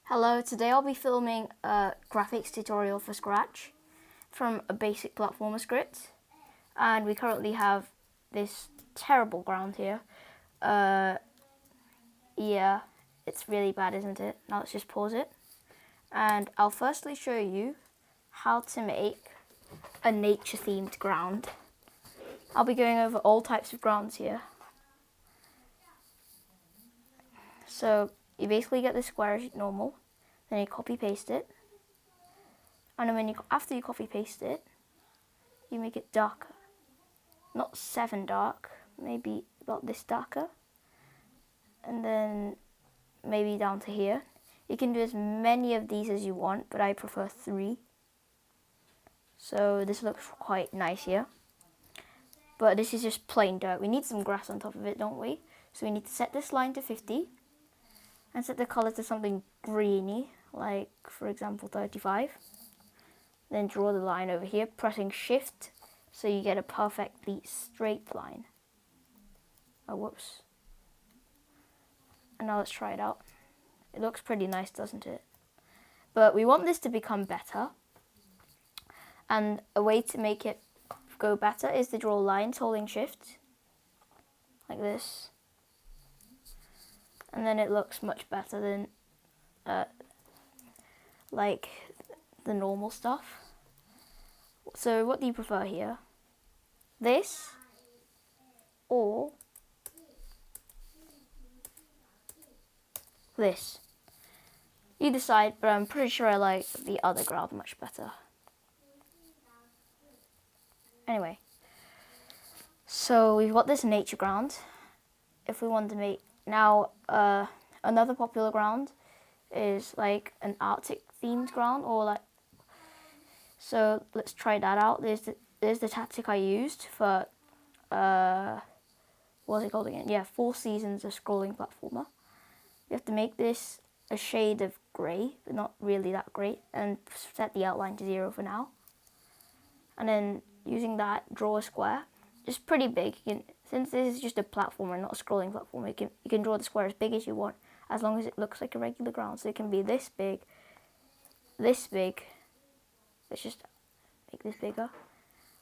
Hello, today I'll be filming a graphics tutorial for Scratch from a basic platformer script, and we currently have this terrible ground here. Yeah, it's really bad, isn't it? Now let's just pause it, and I'll firstly show you how to make a nature themed ground. I'll be going over all types of grounds here. So you basically get this square as normal, then you copy paste it, and then after you copy paste it, you make it darker. Not 7 dark, maybe about this darker, and then maybe down to here. You can do as many of these as you want, but I prefer 3. So this looks quite nice here. But this is just plain dirt. We need some grass on top of it, don't we? So we need to set this line to 50 and set the color to something greeny, like for example 35. Then draw the line over here, pressing shift so you get a perfectly straight line. Oh, whoops. And now let's try it out. It looks pretty nice, doesn't it? But we want this to become better. And a way to make it go better is to draw lines holding shift, like this. And then it looks much better than like the normal stuff. So what do you prefer here? This or this? You decide, but I'm pretty sure I like the other ground much better. Anyway, so we've got this nature ground. If we want to make now another popular ground is like an Arctic themed ground, or like, so let's try that out. There's the tactic I used for what's it called again? Yeah, 4 Seasons of Scrolling Platformer. You have to make this a shade of grey, but not really that great, and set the outline to 0 for now. And then using that, draw a square, just pretty big. Since this is just a platformer, not a scrolling platformer, you can draw the square as big as you want, as long as it looks like a regular ground. So it can be this big, this big. Let's just make this bigger.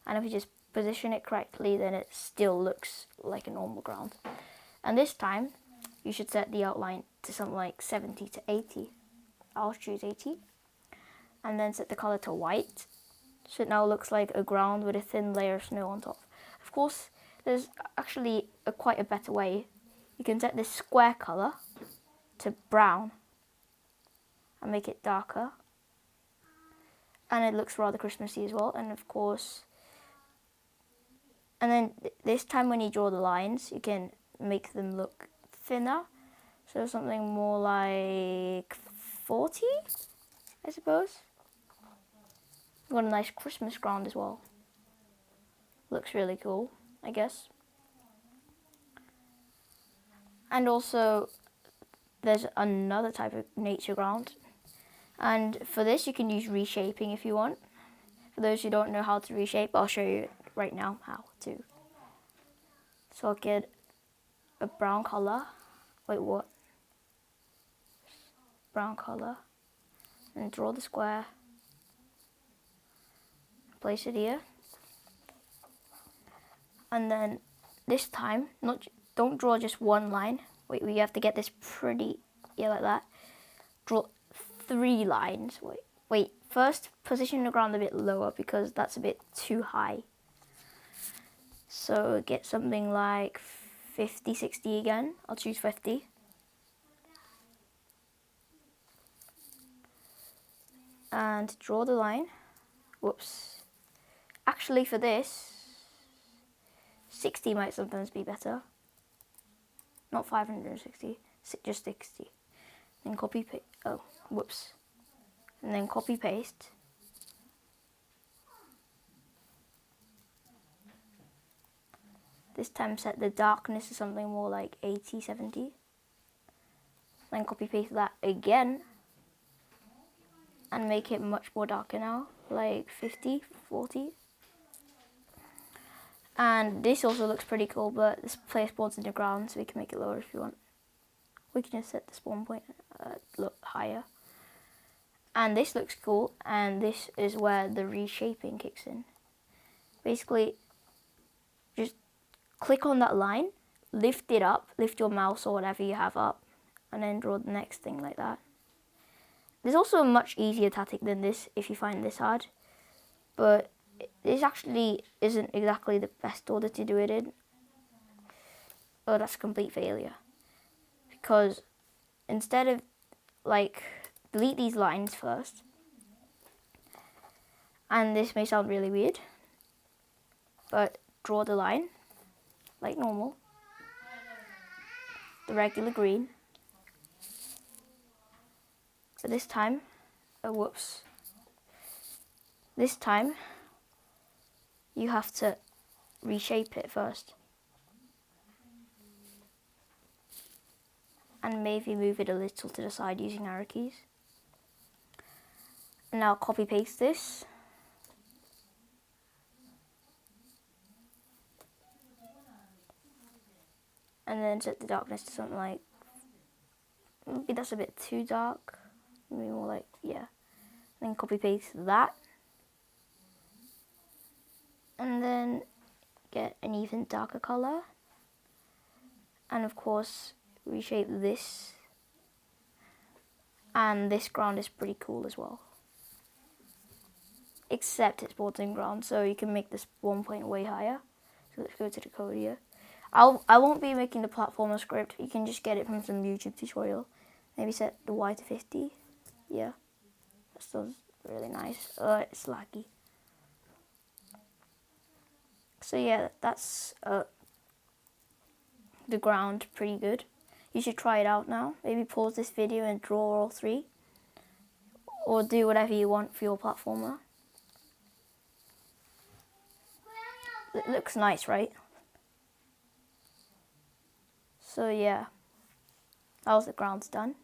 And if you just position it correctly, then it still looks like a normal ground. And this time, you should set the outline to something like 70 to 80. I'll choose 80. And then set the color to white. So it now looks like a ground with a thin layer of snow on top. Of course, there's actually quite a better way. You can set this square color to brown and make it darker. And it looks rather Christmassy as well. And of course, and then this time when you draw the lines, you can make them look thinner. So something more like 40, I suppose. Got a nice Christmas ground as well. Looks really cool, I guess. And also, there's another type of nature ground. And for this, you can use reshaping if you want. For those who don't know how to reshape, I'll show you right now how to. So I'll get a brown color. Wait, what? Brown color. And draw the square. Place it here. And then this time, don't draw just one line. Wait, we have to get this pretty, yeah, like that. Draw 3 lines. Wait, first position the ground a bit lower because that's a bit too high. So get something like 50, 60 again. I'll choose 50. And draw the line. Whoops. Actually, for this, 60 might sometimes be better. Not 560, just 60. Then copy paste. Oh, whoops. And then copy paste. This time set the darkness to something more like 80, 70. Then copy paste that again. And make it much more darker now, like 50, 40. And this also looks pretty cool, but this place spawns in the ground, so we can make it lower if you want. We can just set the spawn point look higher. And this looks cool, and this is where the reshaping kicks in. Basically, just click on that line, lift it up, lift your mouse or whatever you have up, and then draw the next thing like that. There's also a much easier tactic than this if you find this hard, but this actually isn't exactly the best order to do it in. Oh, that's a complete failure. Because instead of, like, delete these lines first, and this may sound really weird, but draw the line like normal, the regular green. But this time, this time you have to reshape it first. And maybe move it a little to the side using arrow keys. And now copy paste this. And then set the darkness to something like, maybe that's a bit too dark. Maybe more like, yeah. And then copy paste that. And then get an even darker color. And of course, reshape this. And this ground is pretty cool as well. Except it's bottom ground, so you can make this 1 point way higher. So let's go to the code here. I won't be making the platformer script. You can just get it from some YouTube tutorial. Maybe set the Y to 50. Yeah, that still really nice. It's laggy. So yeah, that's the ground pretty good. You should try it out now. Maybe pause this video and draw all three. Or do whatever you want for your platformer. It looks nice, right? So yeah, that was the grounds done.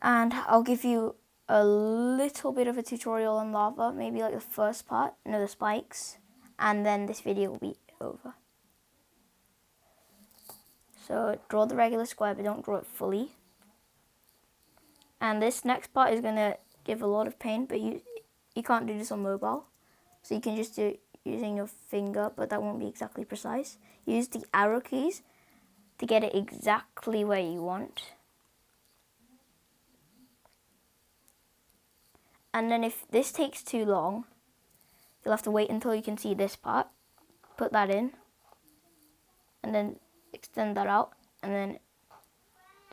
And I'll give you a little bit of a tutorial on lava, maybe like the first part, the spikes, and then this video will be over. So draw the regular square, but don't draw it fully. And this next part is gonna give a lot of pain, but you can't do this on mobile. So you can just do it using your finger, but that won't be exactly precise. Use the arrow keys to get it exactly where you want. And then if this takes too long, you'll have to wait until you can see this part. Put that in. And then extend that out. And then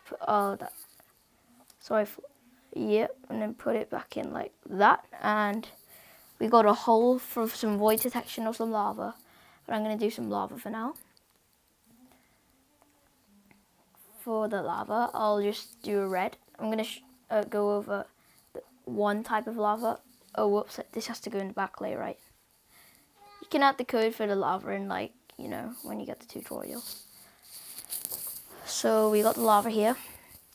put, yep. And then put it back in like that. And we got a hole for some void detection of some lava. But I'm going to do some lava for now. For the lava, I'll just do a red. I'm going to go over one type of lava. Oh, whoops, this has to go in the back layer, right? You can add the code for the lava in, like, you know, when you get the tutorial. So we got the lava here.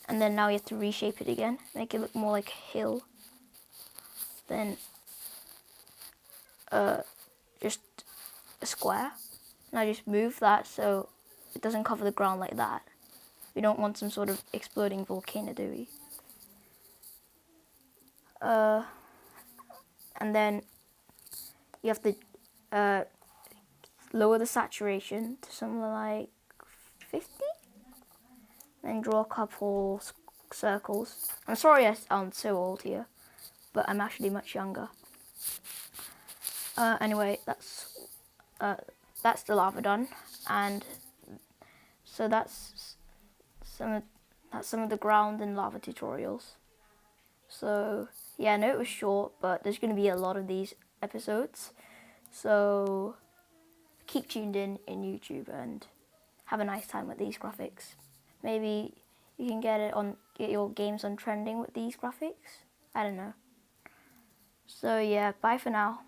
And then now you have to reshape it again. Make it look more like a hill. Then just a square. Now just move that so it doesn't cover the ground like that. We don't want some sort of exploding volcano, do we? And then you have to lower the saturation to something like 50. Then draw a couple circles. I'm sorry I sound so old here, but I'm actually much younger. Anyway, that's the lava done, and so that's some of the ground and lava tutorials. So yeah, I know it was short, but there's going to be a lot of these episodes. So keep tuned in YouTube and have a nice time with these graphics. Maybe you can get your games on trending with these graphics. I don't know. So yeah, bye for now.